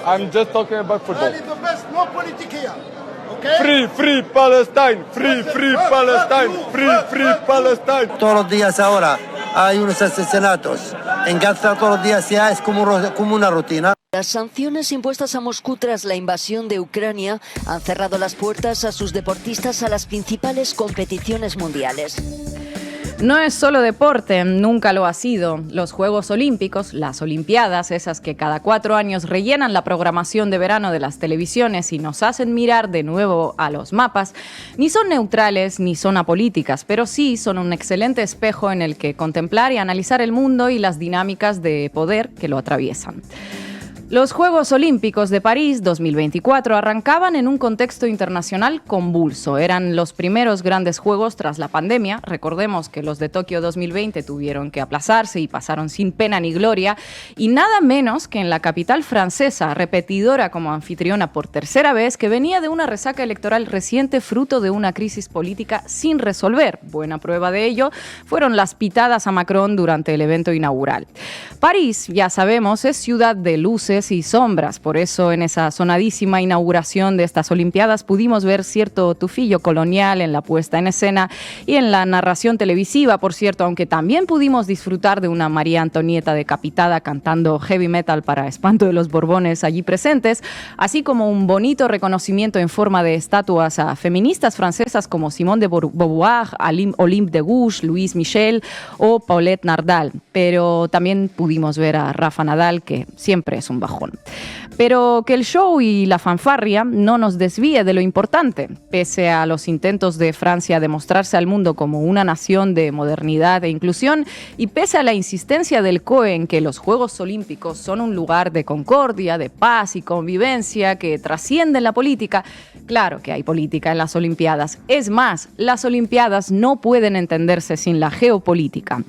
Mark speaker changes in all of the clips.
Speaker 1: I'm just talking about football.
Speaker 2: the best, no politics here. Okay?
Speaker 1: Free Palestine, free Palestine, free Palestine.
Speaker 3: Todos los días ahora hay unos asesinatos. En Gaza todos los días ya es como una rutina.
Speaker 4: Las sanciones impuestas a Moscú tras la invasión de Ucrania han cerrado las puertas a sus deportistas a las principales competiciones mundiales.
Speaker 5: No es solo deporte, nunca lo ha sido. Los Juegos Olímpicos, las Olimpiadas, esas que cada 4 años rellenan la programación de verano de las televisiones y nos hacen mirar de nuevo a los mapas, ni son neutrales ni son apolíticas, pero sí son un excelente espejo en el que contemplar y analizar el mundo y las dinámicas de poder que lo atraviesan. Los Juegos Olímpicos de París 2024 arrancaban en un contexto internacional convulso. Eran los primeros grandes juegos tras la pandemia. Recordemos que los de Tokio 2020 tuvieron que aplazarse y pasaron sin pena ni gloria. Y nada menos que en la capital francesa, repetidora como anfitriona por tercera vez, que venía de una resaca electoral reciente fruto de una crisis política sin resolver. Buena prueba de ello fueron las pitadas a Macron durante el evento inaugural. París, ya sabemos, es ciudad de luces y sombras. Por eso en esa sonadísima inauguración de estas Olimpiadas pudimos ver cierto tufillo colonial en la puesta en escena y en la narración televisiva, por cierto, aunque también pudimos disfrutar de una María Antonieta decapitada cantando heavy metal para espanto de los Borbones allí presentes, así como un bonito reconocimiento en forma de estatuas a feministas francesas como Simone de Beauvoir, Olympe de Gouges, Louise Michel o Paulette Nardal. Pero también pudimos ver a Rafa Nadal, que siempre es un bajón. Pero que el show y la fanfarria no nos desvíe de lo importante. Pese a los intentos de Francia de mostrarse al mundo como una nación de modernidad e inclusión, y pese a la insistencia del COE en que los Juegos Olímpicos son un lugar de concordia, de paz y convivencia que trascienden la política, claro que hay política en las Olimpiadas. Es más, las Olimpiadas no pueden entenderse sin la geopolítica.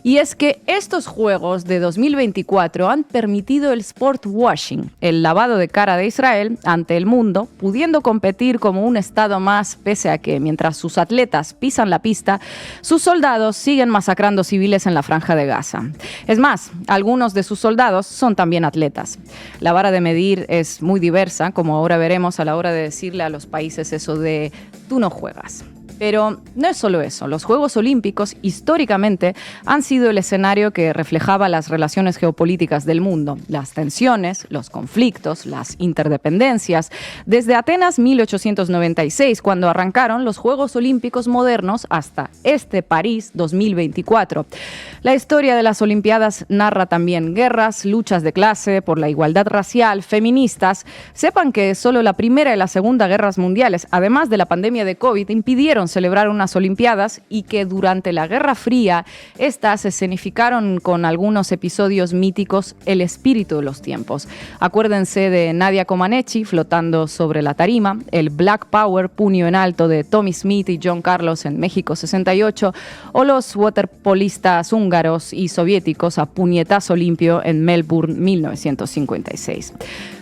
Speaker 5: Y es que estos Juegos de 2024 han permitido el sport washing, el lavado de cara de Israel ante el mundo, pudiendo competir como un estado más, pese a que mientras sus atletas pisan la pista, sus soldados siguen masacrando civiles en la Franja de Gaza. Es más, algunos de sus soldados son también atletas. La vara de medir es muy diversa, como ahora veremos a la hora de decirle a los países eso de tú no juegas. Pero no es solo eso. Los Juegos Olímpicos, históricamente, han sido el escenario que reflejaba las relaciones geopolíticas del mundo, las tensiones, los conflictos, las interdependencias. Desde Atenas 1896, cuando arrancaron los Juegos Olímpicos modernos, hasta este París 2024. La historia de las Olimpiadas narra también guerras, luchas de clase, por la igualdad racial, feministas. Sepan que solo la Primera y la Segunda Guerras Mundiales, además de la pandemia de COVID, impidieron celebrar unas Olimpiadas y que durante la Guerra Fría estas escenificaron con algunos episodios míticos el espíritu de los tiempos. Acuérdense de Nadia Comaneci flotando sobre la tarima, el Black Power puño en alto de Tommy Smith y John Carlos en México 68 o los waterpolistas húngaros y soviéticos a puñetazo limpio en Melbourne 1956.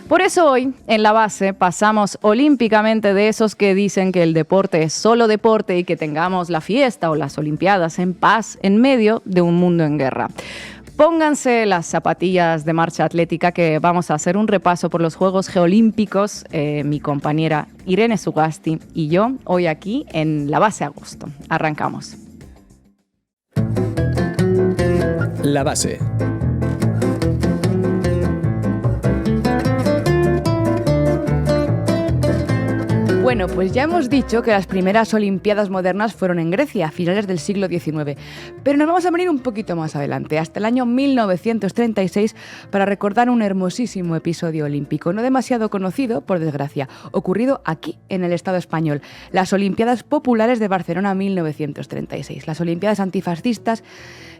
Speaker 5: Por eso hoy, en La Base, pasamos olímpicamente de esos que dicen que el deporte es solo deporte y que tengamos la fiesta o las Olimpiadas en paz en medio de un mundo en guerra. Pónganse las zapatillas de marcha atlética que vamos a hacer un repaso por los Juegos Geolímpicos, mi compañera Irene Sugasti y yo, hoy aquí en La Base Agosto. Arrancamos.
Speaker 6: La Base.
Speaker 7: Bueno, pues ya hemos dicho que las primeras Olimpiadas modernas fueron en Grecia, a finales del siglo XIX. Pero nos vamos a venir un poquito más adelante, hasta el año 1936, para recordar un hermosísimo episodio olímpico, no demasiado conocido, por desgracia, ocurrido aquí, en el Estado español. Las Olimpiadas Populares de Barcelona 1936. Las Olimpiadas antifascistas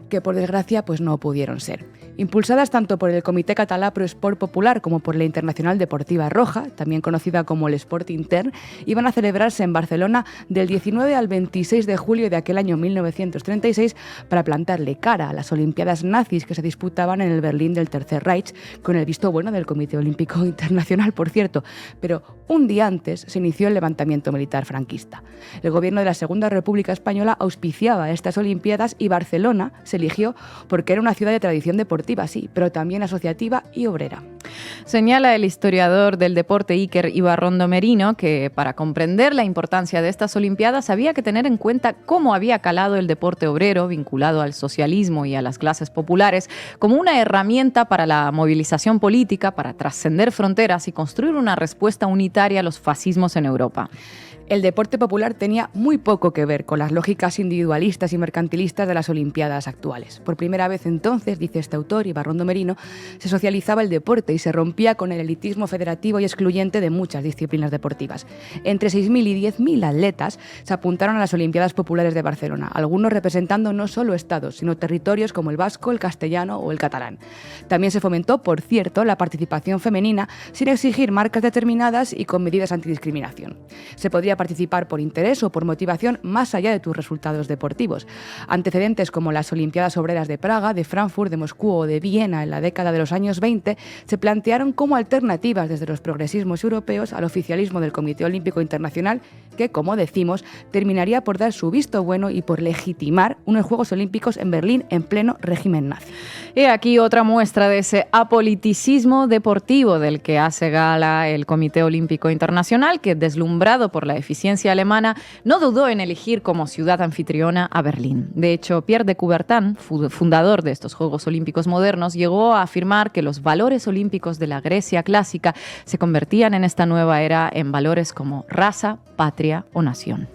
Speaker 7: que, por desgracia, pues no pudieron ser. Impulsadas tanto por el Comité Català Pro Esport Popular como por la Internacional Deportiva Roja, también conocida como el Sport Intern, iban a celebrarse en Barcelona del 19 al 26 de julio de aquel año 1936 para plantarle cara a las Olimpiadas nazis que se disputaban en el Berlín del Tercer Reich, con el visto bueno del Comité Olímpico Internacional, por cierto. Pero un día antes se inició el levantamiento militar franquista. El gobierno de la Segunda República Española auspiciaba estas Olimpiadas y Barcelona se eligió porque era una ciudad de tradición deportiva, sí, pero también asociativa y obrera.
Speaker 5: Señala el historiador del deporte Iker Ibarrondo Merino que para comprender la importancia de estas Olimpiadas había que tener en cuenta cómo había calado el deporte obrero vinculado al socialismo y a las clases populares como una herramienta para la movilización política, para trascender fronteras y construir una respuesta unitaria a los fascismos en Europa.
Speaker 7: El deporte popular tenía muy poco que ver con las lógicas individualistas y mercantilistas de las Olimpiadas actuales. Por primera vez entonces, dice este autor, Ibarrondo Merino, se socializaba el deporte y se rompía con el elitismo federativo y excluyente de muchas disciplinas deportivas. Entre 6.000 y 10.000 atletas se apuntaron a las Olimpiadas Populares de Barcelona, algunos representando no solo estados, sino territorios como el vasco, el castellano o el catalán. También se fomentó, por cierto, la participación femenina sin exigir marcas determinadas y con medidas antidiscriminación. Se podría participar por interés o por motivación más allá de tus resultados deportivos. Antecedentes como las Olimpiadas Obreras de Praga, de Frankfurt, de Moscú o de Viena en la década de los años 20 se plantearon como alternativas desde los progresismos europeos al oficialismo del Comité Olímpico Internacional que, como decimos, terminaría por dar su visto bueno y por legitimar unos Juegos Olímpicos en Berlín en pleno régimen nazi.
Speaker 5: He aquí otra muestra de ese apoliticismo deportivo del que hace gala el Comité Olímpico Internacional, que, deslumbrado por la eficiencia alemana, no dudó en elegir como ciudad anfitriona a Berlín. De hecho, Pierre de Coubertin, fundador de estos Juegos Olímpicos modernos, llegó a afirmar que los valores olímpicos de la Grecia clásica se convertían en esta nueva era en valores como raza, patria o nación.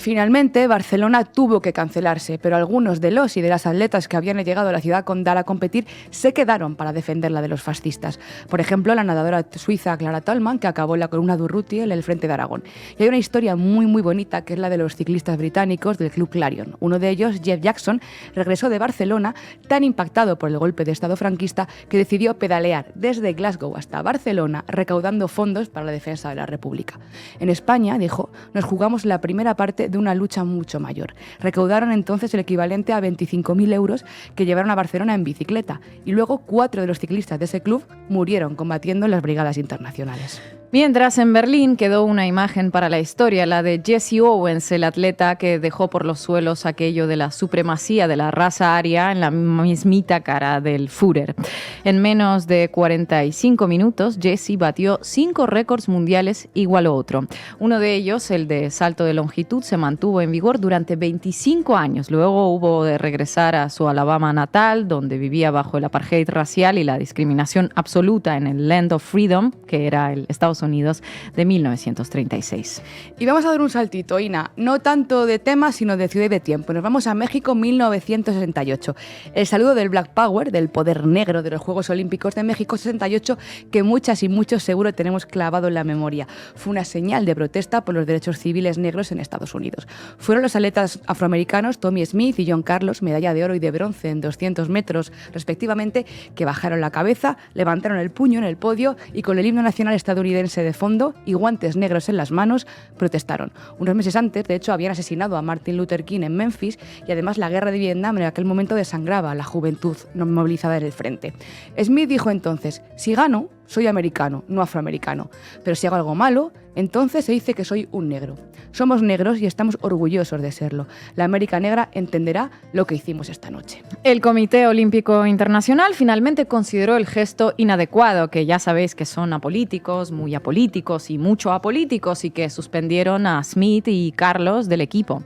Speaker 7: Finalmente, Barcelona tuvo que cancelarse, pero algunos de los y de las atletas que habían llegado a la ciudad condal a competir se quedaron para defenderla de los fascistas. Por ejemplo, la nadadora suiza Clara Tolman, que acabó en la columna Durruti en el Frente de Aragón. Y hay una historia muy bonita, que es la de los ciclistas británicos del Club Clarion. Uno de ellos, Jeff Jackson, regresó de Barcelona tan impactado por el golpe de Estado franquista que decidió pedalear desde Glasgow hasta Barcelona, recaudando fondos para la defensa de la República. En España, dijo, nos jugamos la primera parte de una lucha mucho mayor. Recaudaron entonces el equivalente a 25.000 euros que llevaron a Barcelona en bicicleta y luego 4 de los ciclistas de ese club murieron combatiendo en las brigadas internacionales.
Speaker 5: Mientras en Berlín quedó una imagen para la historia, la de Jesse Owens, el atleta que dejó por los suelos aquello de la supremacía de la raza aria en la mismita cara del Führer. En menos de 45 minutos, Jesse batió 5 récords mundiales, igualó otro. Uno de ellos, el de salto de longitud, se mantuvo en vigor durante 25 años. Luego hubo de regresar a su Alabama natal, donde vivía bajo el apartheid racial y la discriminación absoluta en el Land of Freedom, que era el Estados Unidos de 1936.
Speaker 7: Y vamos a dar un saltito, Ina, no tanto de tema, sino de ciudad y de tiempo. Nos vamos a México 1968. El saludo del Black Power, del poder negro de los Juegos Olímpicos de México 68, que muchas y muchos seguro tenemos clavado en la memoria. Fue una señal de protesta por los derechos civiles negros en Estados Unidos. Fueron los atletas afroamericanos Tommy Smith y John Carlos, medalla de oro y de bronce en 200 metros respectivamente, que bajaron la cabeza, levantaron el puño en el podio y con el himno nacional estadounidense de fondo y guantes negros en las manos, protestaron. Unos meses antes, de hecho, habían asesinado a Martin Luther King en Memphis y además la guerra de Vietnam en aquel momento desangraba a la juventud no movilizada en el frente. Smith dijo entonces, si gano, soy americano, no afroamericano, pero si hago algo malo, entonces se dice que soy un negro. Somos negros y estamos orgullosos de serlo. La América negra entenderá lo que hicimos esta noche.
Speaker 5: El Comité Olímpico Internacional finalmente consideró el gesto inadecuado, que ya sabéis que son apolíticos, muy apolíticos y mucho apolíticos, y que suspendieron a Smith y Carlos del equipo.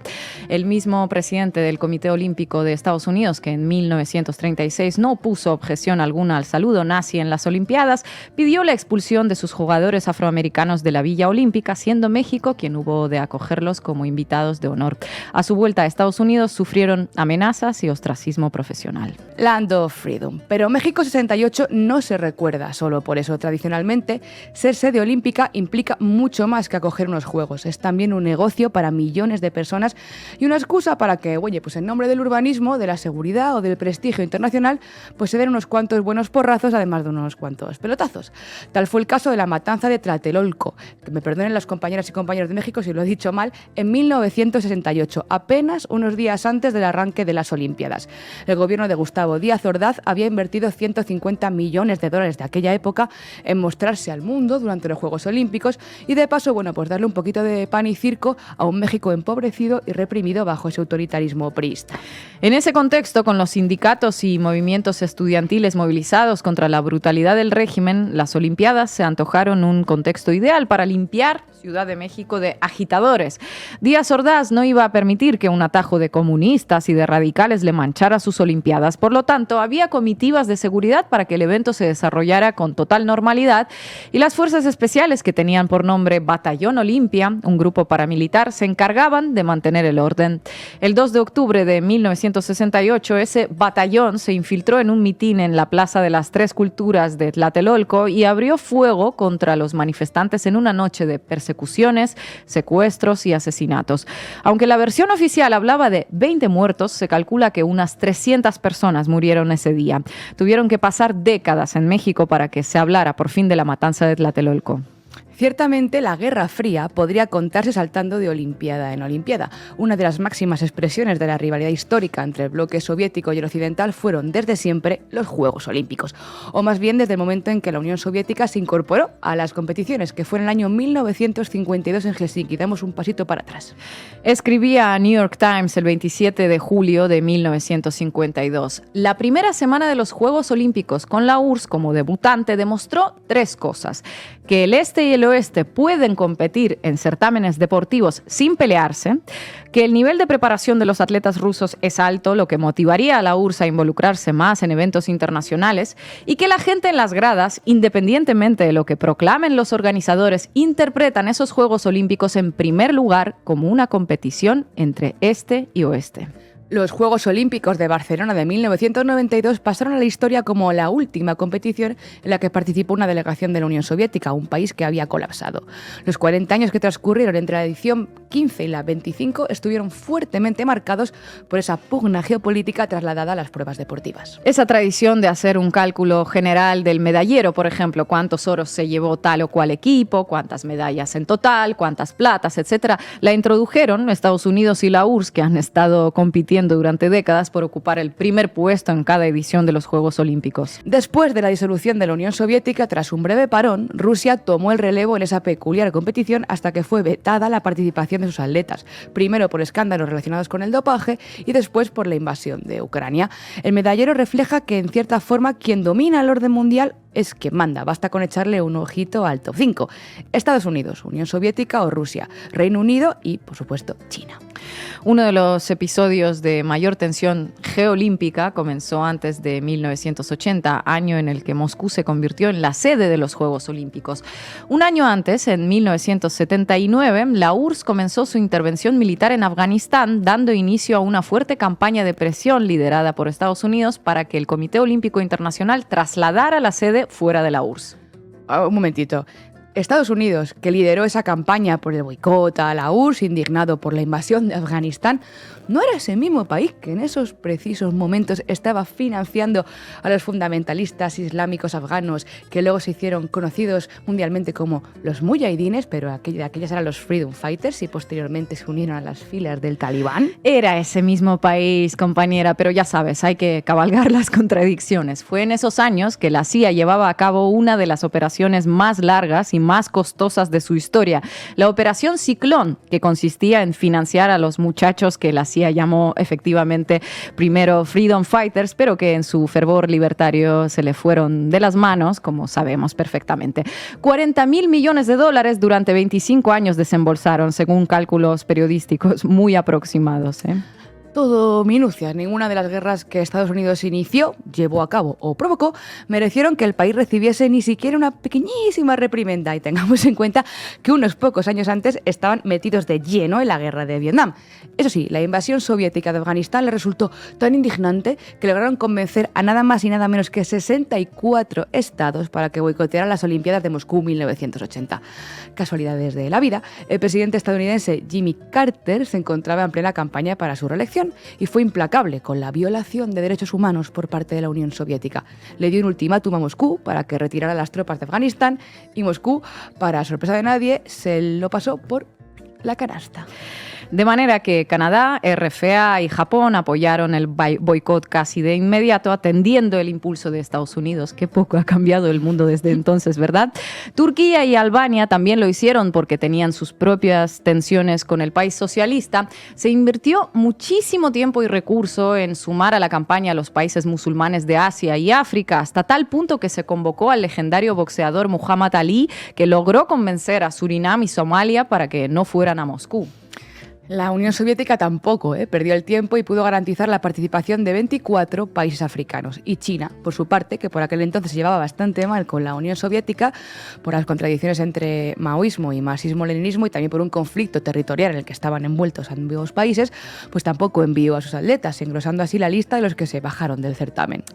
Speaker 5: El mismo presidente del Comité Olímpico de Estados Unidos, que en 1936 no puso objeción alguna al saludo nazi en las Olimpiadas, pidió la expulsión de sus jugadores afroamericanos de la Villa Olímpica, siendo México quien hubo de acogerlos como invitados de honor. A su vuelta a Estados Unidos sufrieron amenazas y ostracismo profesional.
Speaker 7: Land of Freedom. Pero México 68 no se recuerda solo por eso. Tradicionalmente, ser sede olímpica implica mucho más que acoger unos Juegos. Es también un negocio para millones de personas y una excusa para que, oye, pues en nombre del urbanismo, de la seguridad o del prestigio internacional, pues se den unos cuantos buenos porrazos, además de unos cuantos pelotazos. Tal fue el caso de la matanza de Tlatelolco, que me perdonen las compañeras y compañeros de México si lo he dicho mal, en 1968, apenas unos días antes del arranque de las Olimpiadas. El gobierno de Gustavo Díaz Ordaz había invertido 150 millones de dólares de aquella época en mostrarse al mundo durante los Juegos Olímpicos y de paso, bueno, pues darle un poquito de pan y circo a un México empobrecido y reprimido bajo ese autoritarismo priista.
Speaker 5: En ese contexto, con los sindicatos y movimientos estudiantiles movilizados contra la brutalidad del régimen, las Olimpiadas se antojaron un contexto ideal para limpiar Ciudad de México de agitadores. Díaz Ordaz no iba a permitir que un atajo de comunistas y de radicales le manchara sus Olimpiadas. Por lo tanto, había comitivas de seguridad para que el evento se desarrollara con total normalidad y las fuerzas especiales, que tenían por nombre Batallón Olimpia, un grupo paramilitar, se encargaban de mantener el orden. El 2 de octubre de 1968, ese batallón se infiltró en un mitin en la Plaza de las Tres Culturas de Tlatelolco y abrió fuego contra los manifestantes en una noche de persecuciones, secuestros y asesinatos. Aunque la versión oficial hablaba de 20 muertos, se calcula que unas 300 personas murieron ese día. Tuvieron que pasar décadas en México para que se hablara por fin de la matanza de Tlatelolco.
Speaker 7: Ciertamente, la Guerra Fría podría contarse saltando de Olimpiada en Olimpiada. Una de las máximas expresiones de la rivalidad histórica entre el bloque soviético y el occidental fueron desde siempre los Juegos Olímpicos, o más bien desde el momento en que la Unión Soviética se incorporó a las competiciones, que fue en el año 1952 en Helsinki. Damos un pasito para atrás.
Speaker 5: Escribía New York Times el 27 de julio de 1952. La primera semana de los Juegos Olímpicos con la URSS como debutante demostró tres cosas: que el este y el oeste pueden competir en certámenes deportivos sin pelearse, que el nivel de preparación de los atletas rusos es alto, lo que motivaría a la URSS a involucrarse más en eventos internacionales, y que la gente en las gradas, independientemente de lo que proclamen los organizadores, interpretan esos Juegos Olímpicos en primer lugar como una competición entre este y oeste.
Speaker 7: Los Juegos Olímpicos de Barcelona de 1992 pasaron a la historia como la última competición en la que participó una delegación de la Unión Soviética, un país que había colapsado. Los 40 años que transcurrieron entre la edición 15 y la 25 estuvieron fuertemente marcados por esa pugna geopolítica trasladada a las pruebas deportivas.
Speaker 5: Esa tradición de hacer un cálculo general del medallero, por ejemplo, cuántos oros se llevó tal o cual equipo, cuántas medallas en total, cuántas platas, etcétera, la introdujeron Estados Unidos y la URSS, que han estado compitiendo durante décadas por ocupar el primer puesto en cada edición de los Juegos Olímpicos.
Speaker 7: Después de la disolución de la Unión Soviética, tras un breve parón, Rusia tomó el relevo en esa peculiar competición hasta que fue vetada la participación de sus atletas, primero por escándalos relacionados con el dopaje y después por la invasión de Ucrania. El medallero refleja que, en cierta forma, quien domina el orden mundial es quien manda. Basta con echarle un ojito al top 5. Estados Unidos, Unión Soviética o Rusia, Reino Unido y, por supuesto, China.
Speaker 5: Uno de los episodios de mayor tensión geolímpica comenzó antes de 1980, año en el que Moscú se convirtió en la sede de los Juegos Olímpicos. Un año antes, en 1979, la URSS comenzó su intervención militar en Afganistán, dando inicio a una fuerte campaña de presión liderada por Estados Unidos para que el Comité Olímpico Internacional trasladara la sede fuera de la URSS.
Speaker 7: Un momentito. Estados Unidos, que lideró esa campaña por el boicot a la URSS, indignado por la invasión de Afganistán, ¿no era ese mismo país que en esos precisos momentos estaba financiando a los fundamentalistas islámicos afganos que luego se hicieron conocidos mundialmente como los mujahidines, pero aquellas eran los freedom fighters y posteriormente se unieron a las filas del Talibán?
Speaker 5: Era ese mismo país, compañera, pero ya sabes, hay que cabalgar las contradicciones. Fue en esos años que la CIA llevaba a cabo una de las operaciones más largas y más costosas de su historia, la Operación Ciclón, que consistía en financiar a los muchachos que la CIA llamó efectivamente primero Freedom Fighters, pero que en su fervor libertario se le fueron de las manos, como sabemos perfectamente. 40.000 millones de dólares durante 25 años desembolsaron, según cálculos periodísticos muy aproximados,
Speaker 7: todo minucias. Ninguna de las guerras que Estados Unidos inició, llevó a cabo o provocó merecieron que el país recibiese ni siquiera una pequeñísima reprimenda. Y tengamos en cuenta que unos pocos años antes estaban metidos de lleno en la guerra de Vietnam. Eso sí, la invasión soviética de Afganistán les resultó tan indignante que lograron convencer a nada más y nada menos que 64 estados para que boicotearan las Olimpiadas de Moscú 1980. Casualidades de la vida, el presidente estadounidense Jimmy Carter se encontraba en plena campaña para su reelección y fue implacable con la violación de derechos humanos por parte de la Unión Soviética. Le dio un ultimátum a Moscú para que retirara las tropas de Afganistán y Moscú, para sorpresa de nadie, se lo pasó por la canasta.
Speaker 5: De manera que Canadá, RFA y Japón apoyaron el boicot casi de inmediato, atendiendo el impulso de Estados Unidos. Qué poco ha cambiado el mundo desde entonces, ¿verdad? Turquía y Albania también lo hicieron porque tenían sus propias tensiones con el país socialista. Se invirtió muchísimo tiempo y recurso en sumar a la campaña a los países musulmanes de Asia y África, hasta tal punto que se convocó al legendario boxeador Muhammad Ali, que logró convencer a Surinam y Somalia para que no fueran a Moscú.
Speaker 7: La Unión Soviética tampoco perdió el tiempo y pudo garantizar la participación de 24 países africanos. Y China, por su parte, que por aquel entonces se llevaba bastante mal con la Unión Soviética, por las contradicciones entre maoísmo y marxismo-leninismo y también por un conflicto territorial en el que estaban envueltos ambos países, pues tampoco envió a sus atletas, engrosando así la lista de los que se bajaron del certamen.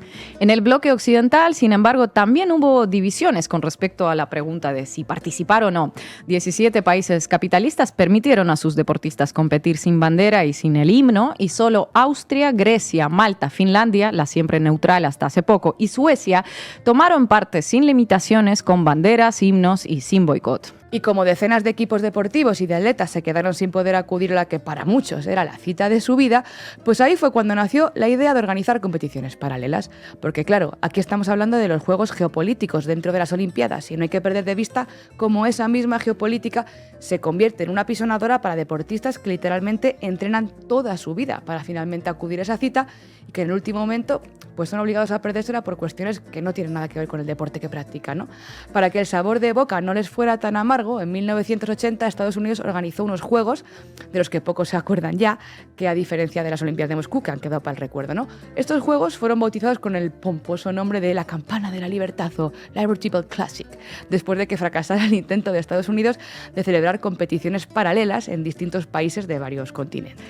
Speaker 5: En el bloque occidental, sin embargo, también hubo divisiones con respecto a la pregunta de si participar o no. 17 países capitalistas permitieron a sus deportistas competir sin bandera y sin el himno, y solo Austria, Grecia, Malta, Finlandia, la siempre neutral hasta hace poco, y Suecia tomaron parte sin limitaciones, con banderas, himnos y sin boicot.
Speaker 7: Y como decenas de equipos deportivos y de atletas se quedaron sin poder acudir a la que para muchos era la cita de su vida, pues ahí fue cuando nació la idea de organizar competiciones paralelas. Porque claro, aquí estamos hablando de los juegos geopolíticos dentro de las Olimpiadas y no hay que perder de vista cómo esa misma geopolítica se convierte en una apisonadora para deportistas que literalmente entrenan toda su vida para finalmente acudir a esa cita y que en el último momento pues son obligados a perdérsela por cuestiones que no tienen nada que ver con el deporte que practican, ¿no? Para que el sabor de boca no les fuera tan amargo, en 1980 Estados Unidos organizó unos juegos de los que pocos se acuerdan ya, que a diferencia de las Olimpiadas de Moscú, que han quedado para el recuerdo, ¿no? Estos juegos fueron bautizados con el pomposo nombre de la Campana de la Libertad o Liberty Bell Classic, después de que fracasara el intento de Estados Unidos de celebrar competiciones paralelas en distintos países de varios continentes.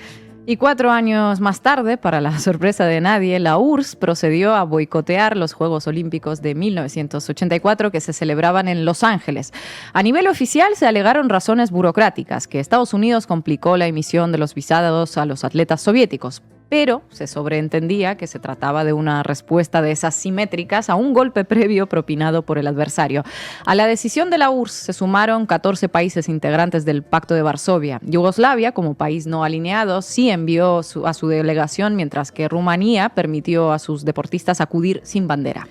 Speaker 5: Y 4 años más tarde, para la sorpresa de nadie, la URSS procedió a boicotear los Juegos Olímpicos de 1984 que se celebraban en Los Ángeles. A nivel oficial se alegaron razones burocráticas, que Estados Unidos complicó la emisión de los visados a los atletas soviéticos. Pero se sobreentendía que se trataba de una respuesta de esas simétricas a un golpe previo propinado por el adversario. A la decisión de la URSS se sumaron 14 países integrantes del Pacto de Varsovia. Yugoslavia, como país no alineado, sí envió a su delegación, mientras que Rumanía permitió a sus deportistas acudir sin bandera.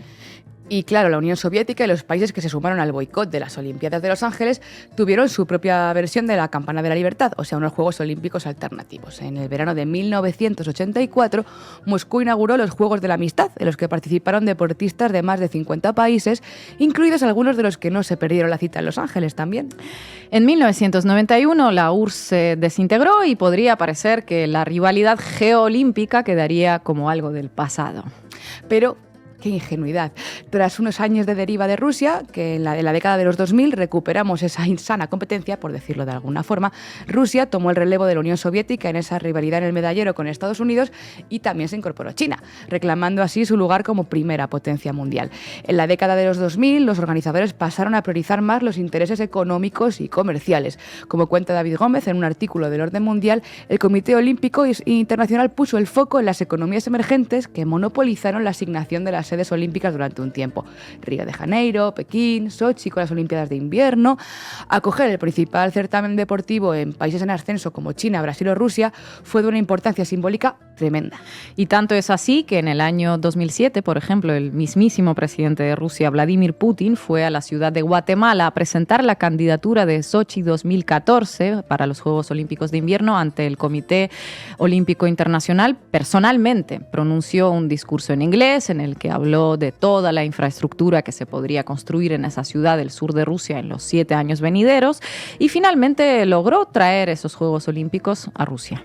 Speaker 7: Y claro, la Unión Soviética y los países que se sumaron al boicot de las Olimpiadas de Los Ángeles tuvieron su propia versión de la Campana de la Libertad, o sea, unos Juegos Olímpicos alternativos. En el verano de 1984, Moscú inauguró los Juegos de la Amistad, en los que participaron deportistas de más de 50 países, incluidos algunos de los que no se perdieron la cita en Los Ángeles también.
Speaker 5: En 1991 la URSS se desintegró y podría parecer que la rivalidad geoolímpica quedaría como algo del pasado.
Speaker 7: Pero ¡qué ingenuidad! Tras unos años de deriva de Rusia, que en la década de los 2000 recuperamos esa insana competencia, por decirlo de alguna forma, Rusia tomó el relevo de la Unión Soviética en esa rivalidad en el medallero con Estados Unidos y también se incorporó China, reclamando así su lugar como primera potencia mundial. En la década de los 2000, los organizadores pasaron a priorizar más los intereses económicos y comerciales. Como cuenta David Gómez en un artículo del Orden Mundial, el Comité Olímpico Internacional puso el foco en las economías emergentes que monopolizaron la asignación de las sedes olímpicas durante un tiempo. Río de Janeiro, Pekín, Sochi con las Olimpiadas de invierno. Acoger el principal certamen deportivo en países en ascenso como China, Brasil o Rusia fue de una importancia simbólica tremenda.
Speaker 5: Y tanto es así que en el año 2007, por ejemplo, el mismísimo presidente de Rusia, Vladimir Putin, fue a la ciudad de Guatemala a presentar la candidatura de Sochi 2014 para los Juegos Olímpicos de Invierno ante el Comité Olímpico Internacional. Personalmente pronunció un discurso en inglés en el que habló de toda la infraestructura que se podría construir en esa ciudad del sur de Rusia en los 7 años venideros y finalmente logró traer esos Juegos Olímpicos a Rusia.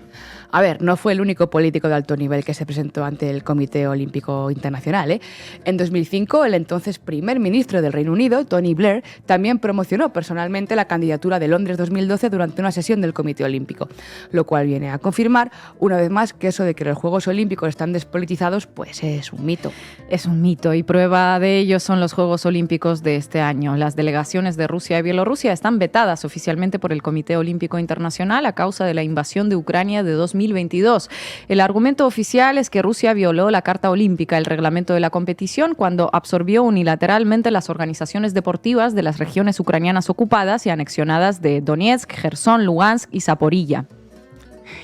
Speaker 7: A ver, no fue el único político político de alto nivel que se presentó ante el Comité Olímpico Internacional, ¿eh? En 2005, el entonces primer ministro del Reino Unido, Tony Blair, también promocionó personalmente la candidatura de Londres 2012 durante una sesión del Comité Olímpico, lo cual viene a confirmar una vez más que eso de que los Juegos Olímpicos están despolitizados pues es un mito.
Speaker 5: Es un mito y prueba de ello son los Juegos Olímpicos de este año. Las delegaciones de Rusia y Bielorrusia están vetadas oficialmente por el Comité Olímpico Internacional a causa de la invasión de Ucrania de 2022. El argumento oficial es que Rusia violó la Carta Olímpica, el reglamento de la competición, cuando absorbió unilateralmente las organizaciones deportivas de las regiones ucranianas ocupadas y anexionadas de Donetsk, Gerson, Lugansk y Zaporilla.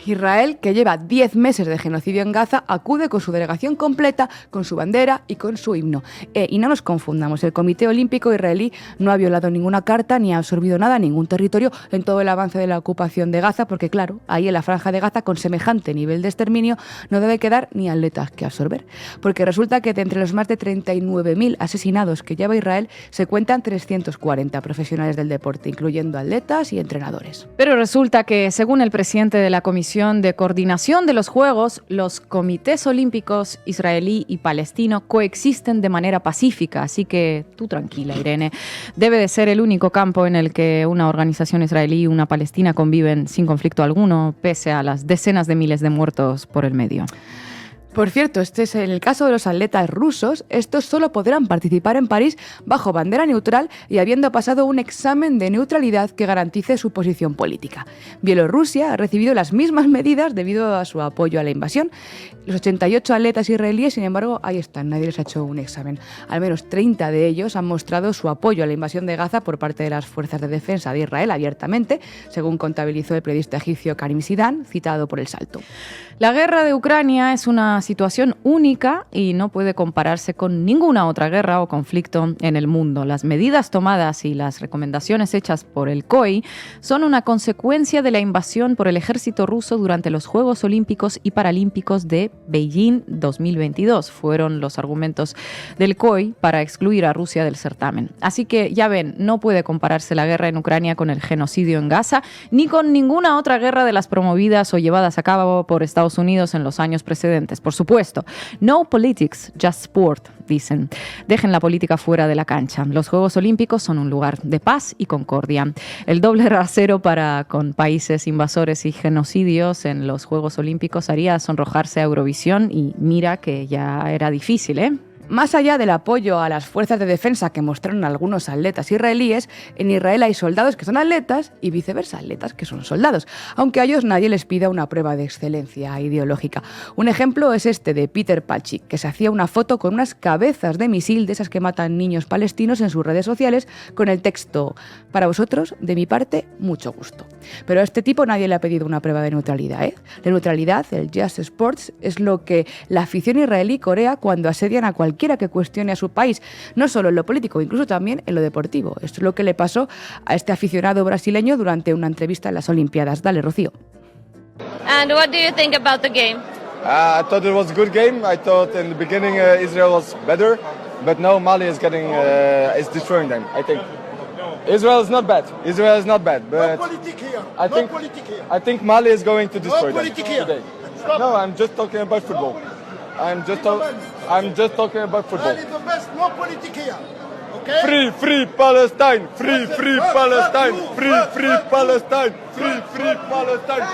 Speaker 7: Israel, que lleva 10 meses de genocidio en Gaza, acude con su delegación completa, con su bandera y con su himno. Y no nos confundamos, el Comité Olímpico israelí no ha violado ninguna carta ni ha absorbido nada, ningún territorio en todo el avance de la ocupación de Gaza, porque claro, ahí en la Franja de Gaza, con semejante nivel de exterminio, no debe quedar ni atletas que absorber. Porque resulta que de entre los más de 39.000 asesinados que lleva Israel, se cuentan 340 profesionales del deporte, incluyendo atletas y entrenadores.
Speaker 5: Pero resulta que, según el presidente de la Comisión de Coordinación de los Juegos, los comités olímpicos israelí y palestino coexisten de manera pacífica, así que tú tranquila, Irene. Debe de ser el único campo en el que una organización israelí y una palestina conviven sin conflicto alguno, pese a las decenas de miles de muertos por el medio.
Speaker 7: Por cierto, este es el caso de los atletas rusos. Estos solo podrán participar en París bajo bandera neutral y habiendo pasado un examen de neutralidad que garantice su posición política. Bielorrusia ha recibido las mismas medidas debido a su apoyo a la invasión. Los 88 atletas israelíes, sin embargo, ahí están, nadie les ha hecho un examen. Al menos 30 de ellos han mostrado su apoyo a la invasión de Gaza por parte de las fuerzas de defensa de Israel abiertamente, según contabilizó el periodista egipcio Karim Zidan, citado por El Salto.
Speaker 5: La guerra de Ucrania es una situación única y no puede compararse con ninguna otra guerra o conflicto en el mundo. Las medidas tomadas y las recomendaciones hechas por el COI son una consecuencia de la invasión por el ejército ruso durante los Juegos Olímpicos y Paralímpicos de Beijing 2022. Fueron los argumentos del COI para excluir a Rusia del certamen. Así que ya ven, no puede compararse la guerra en Ucrania con el genocidio en Gaza, ni con ninguna otra guerra de las promovidas o llevadas a cabo por Estados Unidos en los años precedentes. Por supuesto, no politics, just sport, dicen. Dejen la política fuera de la cancha. Los Juegos Olímpicos son un lugar de paz y concordia. El doble rasero para con países invasores y genocidios en los Juegos Olímpicos haría sonrojarse a Eurovisión y mira que ya era difícil, ¿eh?
Speaker 7: Más allá del apoyo a las fuerzas de defensa que mostraron algunos atletas israelíes, en Israel hay soldados que son atletas y viceversa, atletas que son soldados, aunque a ellos nadie les pida una prueba de excelencia ideológica. Un ejemplo es este de Peter Palchik, que se hacía una foto con unas cabezas de misil de esas que matan niños palestinos en sus redes sociales con el texto: para vosotros, de mi parte, mucho gusto. Pero a este tipo nadie le ha pedido una prueba de neutralidad, ¿eh? La neutralidad, el Just Sports, es lo que la afición israelí corea cuando asedian a cualquiera que cuestione a su país, no solo en lo político, incluso también en lo deportivo. Esto es lo que le pasó a este aficionado brasileño durante una entrevista en las Olimpiadas. Dale, Rocío.
Speaker 8: And what do you think about the game?
Speaker 1: I thought it was a good game. I thought in the beginning Israel was better, but now Mali is is destroying them, I think. Israel is not bad. Israel is not bad, but
Speaker 2: No politic here.
Speaker 1: I
Speaker 2: Politic here.
Speaker 1: I think Mali is going to destroy them
Speaker 2: politic here.
Speaker 1: today.
Speaker 2: Stop.
Speaker 1: No, I'm just talking about football. I'm just talking about football.
Speaker 2: Mali the best, no politic here. Okay?
Speaker 1: Free, free Palestine! Free, free Palestine! Free, free Palestine! Free, free Palestine!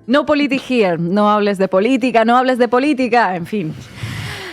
Speaker 5: No politic here, no hables de política, no hables de política, en fin.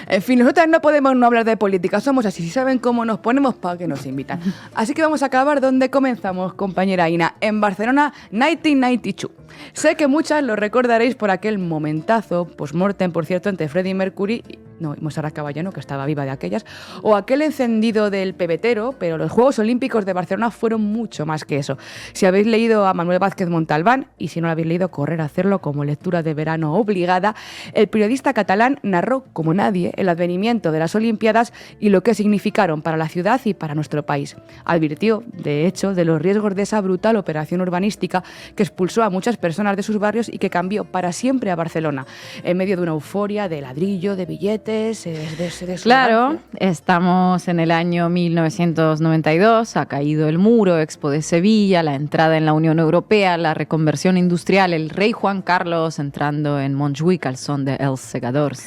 Speaker 7: En fin, nosotras no podemos no hablar de política, somos así, si saben cómo nos ponemos, para que nos invitan. Así que vamos a acabar donde comenzamos, compañera Ina, en Barcelona 1992. Sé que muchas lo recordaréis por aquel momentazo, post-mortem, por cierto, entre Freddie Mercury y Montserrat Caballero, que estaba viva de aquellas, o aquel encendido del pebetero, pero los Juegos Olímpicos de Barcelona fueron mucho más que eso. Si habéis leído a Manuel Vázquez Montalbán, y si no lo habéis leído, correr a hacerlo como lectura de verano obligada, el periodista catalán narró como nadie el advenimiento de las Olimpiadas y lo que significaron para la ciudad y para nuestro país. Advirtió, de hecho, de los riesgos de esa brutal operación urbanística que expulsó a muchas personas de sus barrios y que cambió para siempre a Barcelona, en medio de una euforia de ladrillo, de billetes, deportes, de su
Speaker 5: Claro,
Speaker 7: avance.
Speaker 5: estamos en el año 1992, ha caído el muro, Expo de Sevilla, la entrada en la Unión Europea, la reconversión industrial, el rey Juan Carlos entrando en Montjuïc al son de Els Segadors.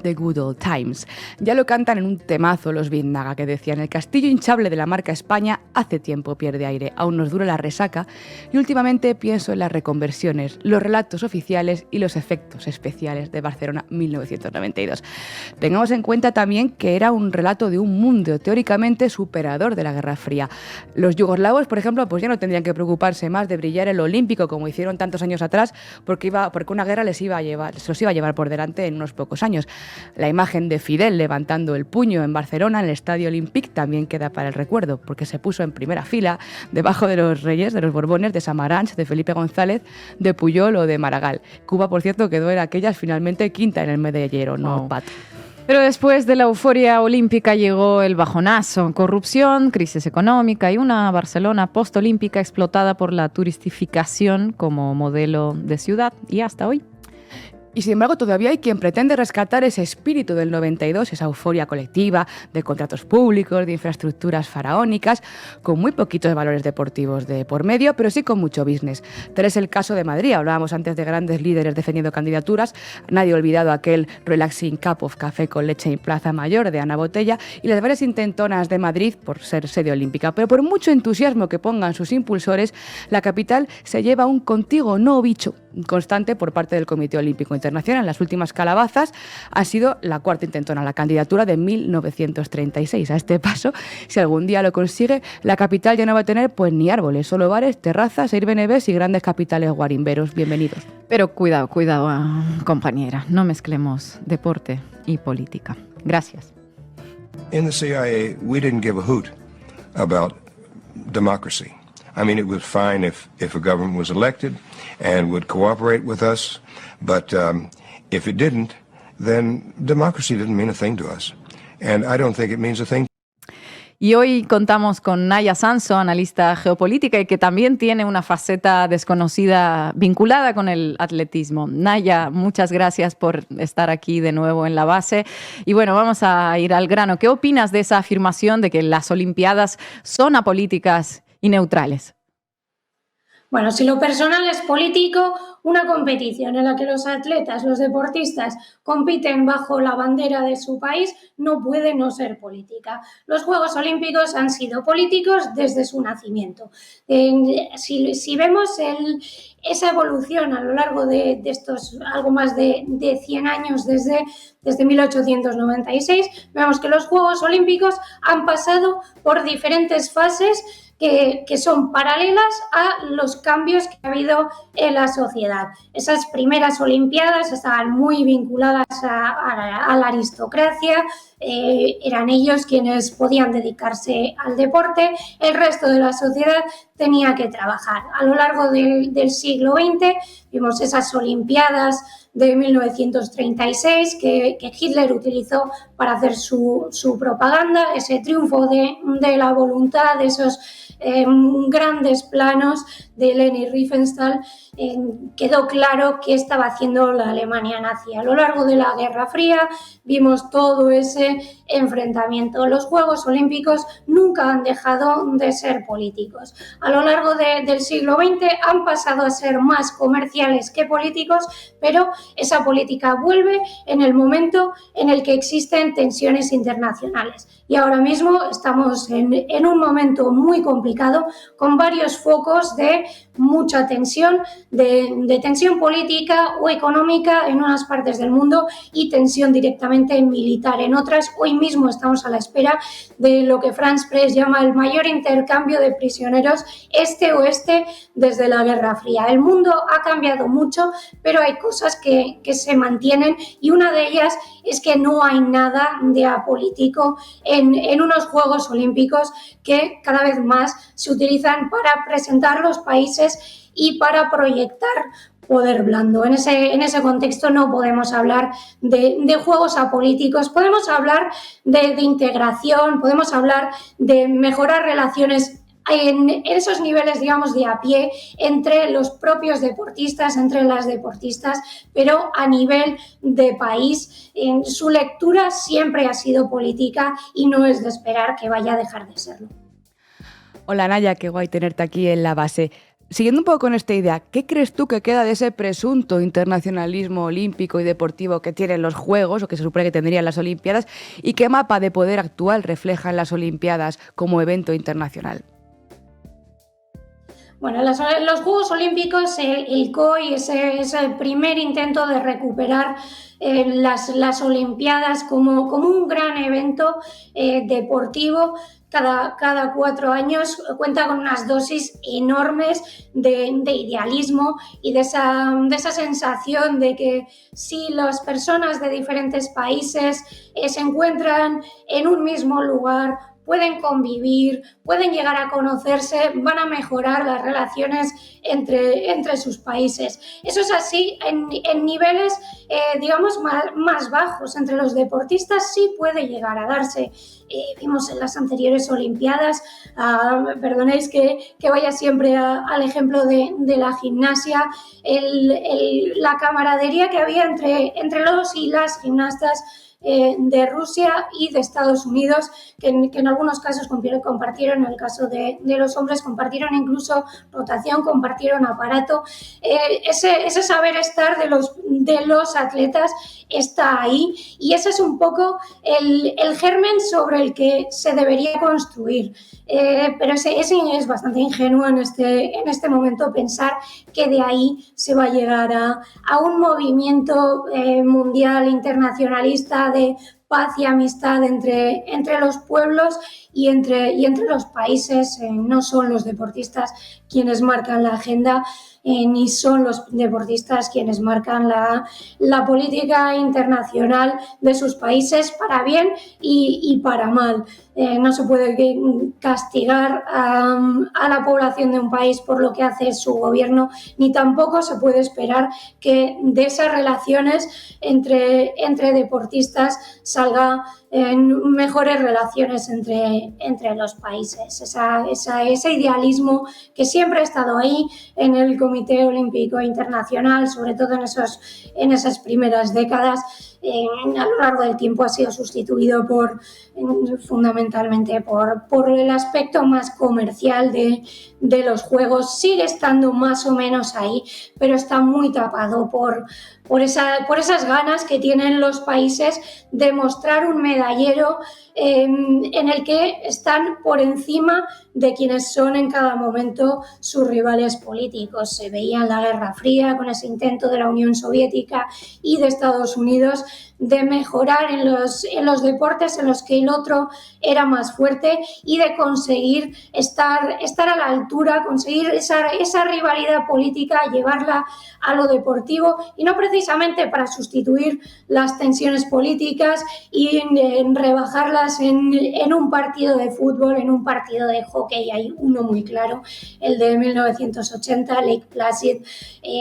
Speaker 7: The Good Old Times. Ya lo cantan en un temazo los Biznaga, que decían: el castillo hinchable de la marca España hace tiempo pierde aire, aún nos dura la resaca, y últimamente pienso en las reconversiones, los relatos oficiales y los efectos especiales de Barcelona 1992. Tengamos en cuenta también que era un relato de un mundo teóricamente superador de la Guerra Fría. Los yugoslavos, por ejemplo, pues ya no tendrían que preocuparse más de brillar en lo olímpico como hicieron tantos años atrás, porque una guerra se los iba a llevar por delante en unos pocos años. La imagen de Fidel levantando el puño en Barcelona, en el Estadio Olímpic, también queda para el recuerdo, porque se puso en primera fila, debajo de los reyes, de los Borbones, de Samaranch, de Felipe González, de Puyol o de Maragall. Cuba, por cierto, quedó en aquellas finalmente quinta en el medallero, no pato.
Speaker 5: Pero después de la euforia olímpica llegó el bajonazo, corrupción, crisis económica y una Barcelona postolímpica explotada por la turistificación como modelo de ciudad, y hasta hoy.
Speaker 7: Y sin embargo todavía hay quien pretende rescatar ese espíritu del 92, esa euforia colectiva de contratos públicos, de infraestructuras faraónicas, con muy poquitos valores deportivos de por medio, pero sí con mucho business. Tal es el caso de Madrid. Hablábamos antes de grandes líderes defendiendo candidaturas. Nadie ha olvidado aquel Relaxing Cup of Café con leche en Plaza Mayor de Ana Botella y las varias intentonas de Madrid por ser sede olímpica. Pero por mucho entusiasmo que pongan sus impulsores, la capital se lleva un contigo no bicho constante por parte del Comité Olímpico Internacional. Las últimas calabazas ha sido la cuarta intentona, la candidatura de 1936. A este paso, si algún día lo consigue, la capital ya no va a tener pues ni árboles, solo bares, terrazas, Airbnbs y grandes capitales guarimberos. Bienvenidos.
Speaker 5: Pero cuidado, compañera, no mezclemos deporte y política. Gracias.
Speaker 9: In the CIA, we didn't give a hoot about democracy. I mean, it was fine if a government was elected and would cooperate with us, but if it didn't, then democracy didn't mean a thing to us. And I don't think it means a thing.
Speaker 5: Y hoy contamos con Naya Sanso, analista geopolítica y que también tiene una faceta desconocida vinculada con el atletismo. Naya, muchas gracias por estar aquí de nuevo en La Base. Y bueno, vamos a ir al grano. ¿Qué opinas de esa afirmación de que las Olimpiadas son apolíticas y neutrales?
Speaker 10: Bueno, si lo personal es político, una competición en la que los atletas, los deportistas compiten bajo la bandera de su país no puede no ser política. Los Juegos Olímpicos han sido políticos desde su nacimiento. Si vemos esa evolución a lo largo de estos algo más de 100 años desde 1896, vemos que los Juegos Olímpicos han pasado por diferentes fases que son paralelas a los cambios que ha habido en la sociedad. Esas primeras Olimpiadas estaban muy vinculadas a la aristocracia, eran ellos quienes podían dedicarse al deporte, el resto de la sociedad tenía que trabajar. A lo largo del siglo XX vimos esas Olimpiadas de 1936 que Hitler utilizó para hacer su propaganda, ese triunfo de la voluntad, de esos grandes planos de Leni Riefenstahl. Quedó claro qué estaba haciendo la Alemania nazi. A lo largo de la Guerra Fría vimos todo ese enfrentamiento. Los Juegos Olímpicos nunca han dejado de ser políticos. A lo largo del siglo XX han pasado a ser más comerciales que políticos, pero esa política vuelve en el momento en el que existen tensiones internacionales. Y ahora mismo estamos en un momento muy complicado, con varios focos de mucha tensión, de tensión política o económica en unas partes del mundo y tensión directamente militar en otras. Hoy mismo estamos a la espera de lo que France Press llama el mayor intercambio de prisioneros este-oeste desde la Guerra Fría. El mundo ha cambiado mucho, pero hay cosas que se mantienen y una de ellas es que no hay nada de apolítico en unos Juegos Olímpicos que cada vez más se utilizan para presentar los países y para proyectar poder blando. En ese contexto no podemos hablar de juegos apolíticos, podemos hablar de integración, podemos hablar de mejorar relaciones en esos niveles, digamos, de a pie entre los propios deportistas, entre las deportistas, pero a nivel de país, su lectura siempre ha sido política y no es de esperar que vaya a dejar de serlo.
Speaker 7: Hola Naya, qué guay tenerte aquí en La Base. Siguiendo un poco con esta idea, ¿qué crees tú que queda de ese presunto internacionalismo olímpico y deportivo que tienen los Juegos, o que se supone que tendrían las Olimpiadas, y qué mapa de poder actual reflejan las Olimpiadas como evento internacional?
Speaker 10: Bueno, los Juegos Olímpicos, el COI es el primer intento de recuperar las Olimpiadas como un gran evento deportivo. Cada 4 años cuenta con unas dosis enormes de idealismo y de esa sensación de que si las personas de diferentes países se encuentran en un mismo lugar, pueden convivir, pueden llegar a conocerse, van a mejorar las relaciones entre sus países. Eso es así en niveles, digamos, más bajos. Entre los deportistas sí puede llegar a darse. Vimos en las anteriores Olimpiadas, perdonéis que vaya siempre al ejemplo de la gimnasia, la camaradería que había entre los y las gimnastas de Rusia y de Estados Unidos, que en algunos casos compartieron, en el caso de los hombres, compartieron incluso rotación, compartieron aparato. Ese saber estar de los atletas está ahí, y ese es un poco el germen sobre el que se debería construir. Pero ese es bastante ingenuo en este momento pensar que de ahí se va a llegar a un movimiento mundial internacionalista de paz y amistad entre los pueblos y entre los países. No son los deportistas quienes marcan la agenda, ni son los deportistas quienes marcan la política internacional de sus países, para bien y para mal. No se puede castigar a la población de un país por lo que hace su gobierno, ni tampoco se puede esperar que de esas relaciones entre deportistas salga mejores relaciones entre los países. Ese idealismo que siempre ha estado ahí en el Comité Olímpico Internacional, sobre todo en esas primeras décadas, a lo largo del tiempo ha sido sustituido fundamentalmente por el aspecto más comercial de los Juegos. Sigue estando más o menos ahí, pero está muy tapado por esas ganas que tienen los países de mostrar un medallero en el que están por encima de quienes son en cada momento sus rivales políticos. Se veía en la Guerra Fría con ese intento de la Unión Soviética y de Estados Unidos de mejorar en los deportes en los que el otro era más fuerte y de conseguir estar a la altura, conseguir esa rivalidad política, llevarla a lo deportivo, y no precisamente para sustituir las tensiones políticas y en rebajarlas en un partido de fútbol, en un partido de hockey. Hay uno muy claro, el de 1980, Lake Placid.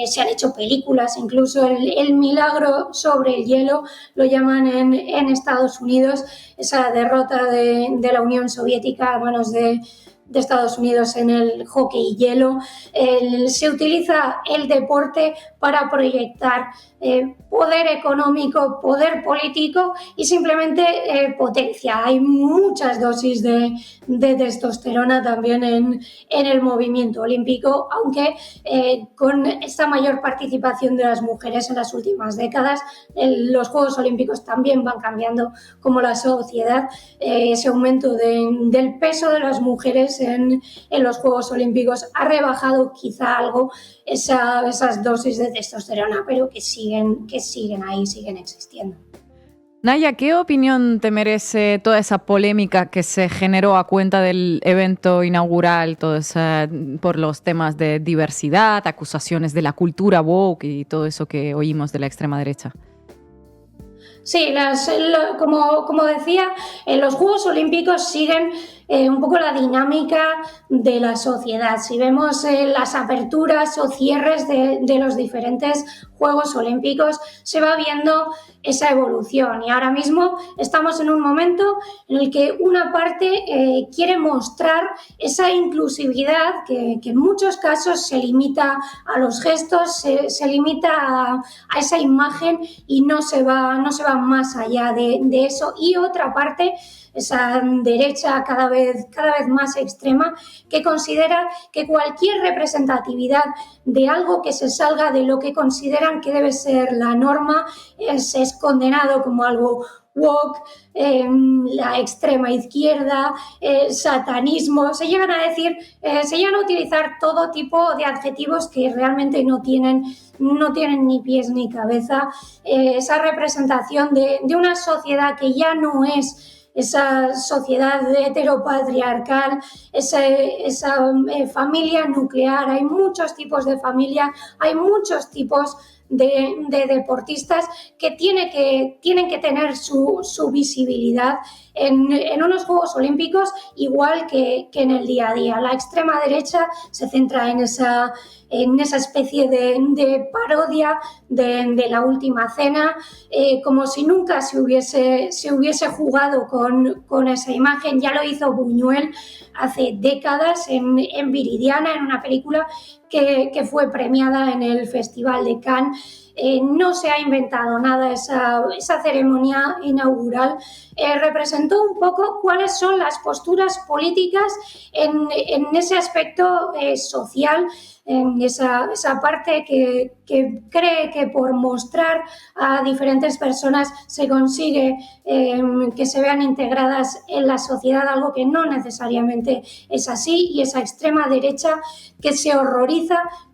Speaker 10: Se han hecho películas, incluso el milagro sobre el hielo, lo llaman en Estados Unidos, esa derrota de la Unión Soviética a manos de Estados Unidos en el hockey hielo. Se utiliza el deporte para proyectar poder económico, poder político y simplemente potencia. Hay muchas dosis de testosterona también en el movimiento olímpico, aunque con esta mayor participación de las mujeres en las últimas décadas, los Juegos Olímpicos también van cambiando como la sociedad. Ese aumento del peso de las mujeres en los Juegos Olímpicos ha rebajado quizá algo esas dosis de testosterona, pero que siguen ahí, siguen existiendo.
Speaker 5: Naya, ¿qué opinión te merece toda esa polémica que se generó a cuenta del evento inaugural, por los temas de diversidad, acusaciones de la cultura woke y todo eso que oímos de la extrema derecha? Sí,
Speaker 10: como decía, los Juegos Olímpicos siguen un poco la dinámica de la sociedad. Si vemos las aperturas o cierres de los diferentes Juegos Olímpicos, se va viendo esa evolución, y ahora mismo estamos en un momento en el que una parte quiere mostrar esa inclusividad que en muchos casos se limita a los gestos, se limita a esa imagen y no se va más allá de eso, y otra parte, esa derecha cada vez más extrema, que considera que cualquier representatividad de algo que se salga de lo que consideran que debe ser la norma es condenado como algo woke, la extrema izquierda, satanismo. Se llegan a utilizar todo tipo de adjetivos que realmente no tienen ni pies ni cabeza. Esa representación de una sociedad que ya no es esa sociedad heteropatriarcal, esa familia nuclear. Hay muchos tipos de familia, hay muchos tipos de deportistas que tienen que tener su visibilidad en unos Juegos Olímpicos, igual que en el día a día. La extrema derecha se centra en esa especie de parodia de la última cena, como si nunca se hubiese jugado con esa imagen. Ya lo hizo Buñuel hace décadas en Viridiana, en una película que fue premiada en el Festival de Cannes. No se ha inventado nada. Esa ceremonia inaugural representó un poco cuáles son las posturas políticas en ese aspecto social, en esa parte que cree que por mostrar a diferentes personas se consigue que se vean integradas en la sociedad, algo que no necesariamente es así, y esa extrema derecha que se horroriza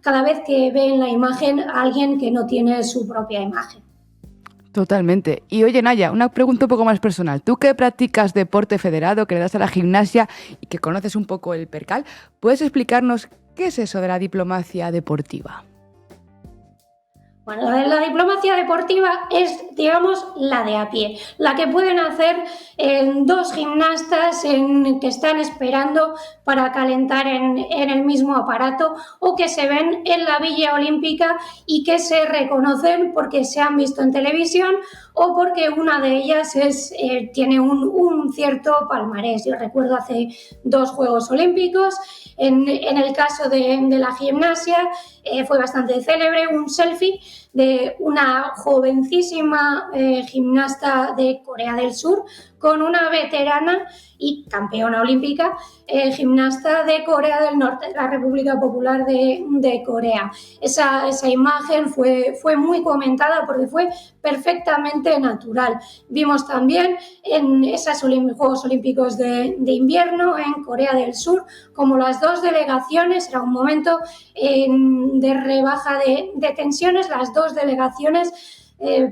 Speaker 10: cada vez que ve en la imagen a alguien que no tiene su propia imagen.
Speaker 7: Totalmente. Y oye, Naya, una pregunta un poco más personal. Tú que practicas deporte federado, que le das a la gimnasia y que conoces un poco el percal, ¿puedes explicarnos qué es eso de la diplomacia deportiva?
Speaker 10: Bueno, la diplomacia deportiva es, digamos, la de a pie, la que pueden hacer dos gimnastas que están esperando para calentar en el mismo aparato, o que se ven en la Villa Olímpica y que se reconocen porque se han visto en televisión o porque una de ellas tiene un cierto palmarés. Yo recuerdo hace 2 Juegos Olímpicos, en el caso de la gimnasia, fue bastante célebre un selfie de una jovencísima gimnasta de Corea del Sur con una veterana y campeona olímpica gimnasta de Corea del Norte, la República Popular de Corea. Esa imagen fue muy comentada porque fue perfectamente natural. Vimos también en esos Juegos Olímpicos de invierno en Corea del Sur como las 2 delegaciones, era un momento de rebaja de tensiones, las 2 delegaciones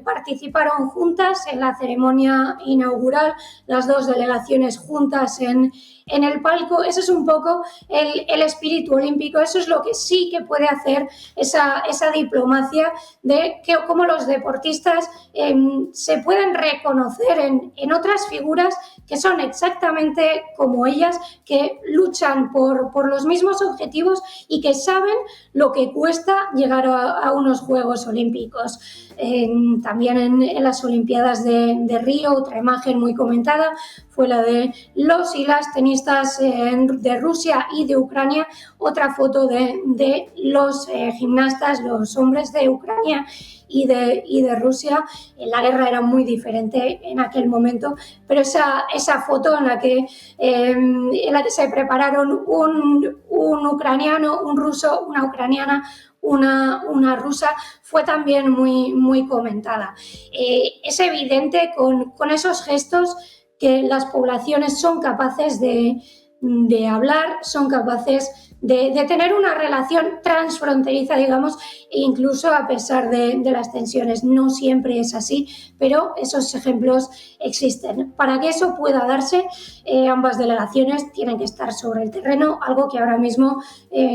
Speaker 10: participaron juntas en la ceremonia inaugural, las 2 delegaciones juntas en el palco. Ese es un poco el espíritu olímpico. Eso es lo que sí que puede hacer esa diplomacia, de que cómo los deportistas se pueden reconocer en otras figuras que son exactamente como ellas, que luchan por los mismos objetivos y que saben lo que cuesta llegar a unos Juegos Olímpicos. También en las Olimpiadas de Río, otra imagen muy comentada fue la de los y las tenistas de Rusia y de Ucrania, otra foto de los gimnastas, los hombres de Ucrania y de Rusia. La guerra era muy diferente en aquel momento, pero esa foto en la que se prepararon un ucraniano, un ruso, una ucraniana, una rusa, fue también muy, muy comentada. Es evidente con esos gestos que las poblaciones son capaces de hablar, son capaces de tener una relación transfronteriza, digamos, incluso a pesar de las tensiones. No siempre es así, pero esos ejemplos existen. Para que eso pueda darse, ambas delegaciones tienen que estar sobre el terreno, algo que ahora mismo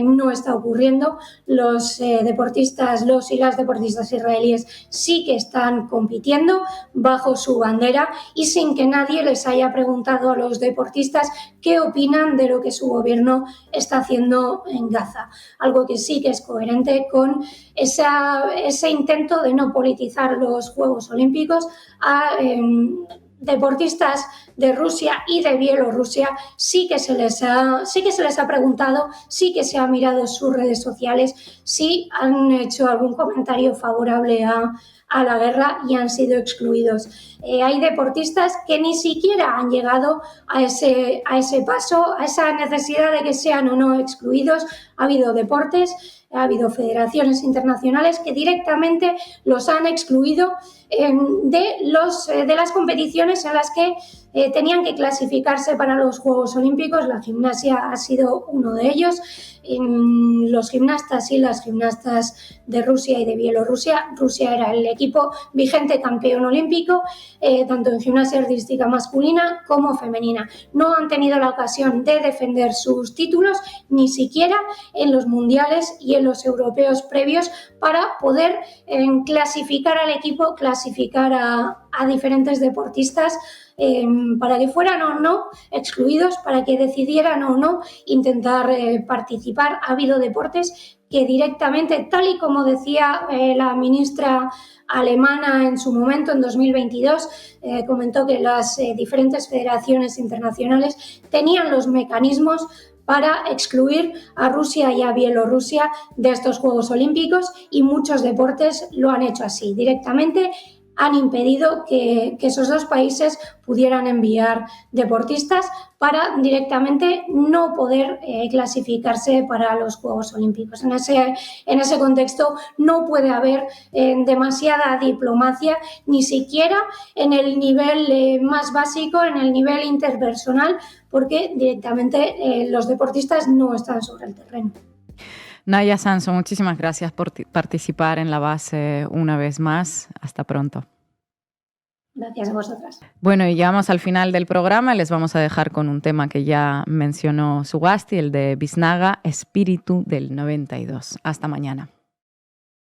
Speaker 10: no está ocurriendo. Los deportistas, los y las deportistas israelíes sí que están compitiendo bajo su bandera y sin que nadie les haya preguntado a los deportistas qué opinan de lo que su gobierno está haciendo en Gaza. Algo que sí que es coherente con ese intento de no politizar los Juegos Olímpicos. A deportistas de Rusia y de Bielorrusia sí que se les ha preguntado, sí que se ha mirado sus redes sociales, sí han hecho algún comentario favorable a la guerra y han sido excluidos. Hay deportistas que ni siquiera han llegado a ese paso, a esa necesidad de que sean o no excluidos. Ha habido deportes, ha habido federaciones internacionales que directamente los han excluido de las competiciones en las que tenían que clasificarse para los Juegos Olímpicos. La gimnasia ha sido uno de ellos. Los gimnastas y las gimnastas de Rusia y de Bielorrusia. Rusia era el equipo vigente campeón olímpico, tanto en gimnasia artística masculina como femenina. No han tenido la ocasión de defender sus títulos, ni siquiera en los mundiales y en los europeos previos, para poder clasificar al equipo, clasificar a diferentes deportistas, para que fueran o no excluidos, para que decidieran o no intentar participar. Ha habido deportes que directamente, tal y como decía la ministra alemana en su momento, en 2022, comentó que las diferentes federaciones internacionales tenían los mecanismos para excluir a Rusia y a Bielorrusia de estos Juegos Olímpicos, y muchos deportes lo han hecho así. Directamente han impedido que esos dos países pudieran enviar deportistas para directamente no poder clasificarse para los Juegos Olímpicos. En ese contexto no puede haber demasiada diplomacia, ni siquiera en el nivel más básico, en el nivel interpersonal, porque directamente los deportistas no están sobre el terreno.
Speaker 5: Naya Sanso, muchísimas gracias por participar en La Base una vez más. Hasta pronto.
Speaker 10: Gracias a vosotras.
Speaker 5: Bueno, y llegamos al final del programa. Les vamos a dejar con un tema que ya mencionó Sugasti, el de Biznaga, Espíritu del 92. Hasta mañana.